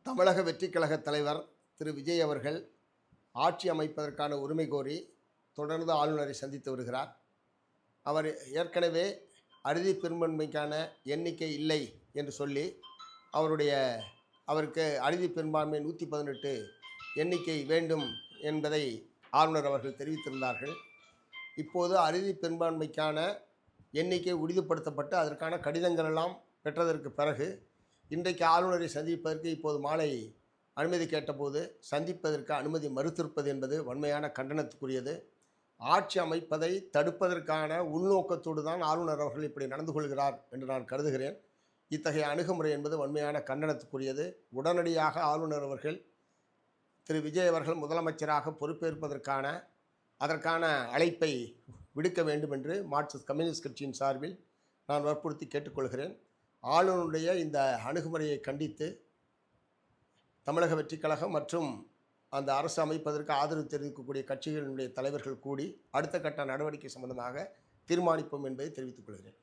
தமிழக வெற்றிக் கழக தலைவர் திரு விஜய் அவர்கள் ஆட்சி அமைப்பதற்கான உரிமை கோரி தொடர்ந்து ஆளுநரை சந்தித்து வருகிறார். அவர் ஏற்கனவே அறுதி பெரும்பான்மைக்கான எண்ணிக்கை இல்லை என்று சொல்லி அவருக்கு அறுதி பெரும்பான்மை 118 எண்ணிக்கை வேண்டும் என்பதை ஆளுநர் அவர்கள் தெரிவித்திருந்தார்கள். இப்போது அறுதி பெரும்பான்மைக்கான எண்ணிக்கை உறுதிப்படுத்தப்பட்டு அதற்கான கடிதங்கள் எல்லாம் பெற்றதற்கு பிறகு இன்றைக்கு ஆளுநரை சந்திப்பதற்கு இப்போது மாலை அனுமதி கேட்டபோது சந்திப்பதற்கு அனுமதி மறுத்திருப்பது என்பது வன்மையான கண்டனத்துக்குரியது. ஆட்சி அமைப்பதை தடுப்பதற்கான உள்நோக்கத்தோடு தான் ஆளுநர் அவர்கள் இப்படி நடந்து கொள்கிறார் என்று நான் கருதுகிறேன். இத்தகைய அணுகுமுறை என்பது வன்மையான கண்டனத்துக்குரியது. உடனடியாக ஆளுநர் அவர்கள் திரு விஜய் அவர்கள் முதலமைச்சராக பொறுப்பேற்பதற்கான அதற்கான அழைப்பை விடுக்க வேண்டும் என்று மார்க்சிஸ்ட் கம்யூனிஸ்ட் கட்சியின் சார்பில் நான் வற்புறுத்தி கேட்டுக்கொள்கிறேன். ஆளுநருடைய இந்த அணுகுமுறையை கண்டித்து தமிழக வெற்றிக் கழகம் மற்றும் அந்த அரசு அமைப்பதற்கு ஆதரவு தெரிவிக்கக்கூடிய கட்சிகளினுடைய தலைவர்கள் கூடி அடுத்த கட்ட நடவடிக்கை சம்பந்தமாக தீர்மானிப்போம் என்பதை தெரிவித்துக் கொள்கிறேன்.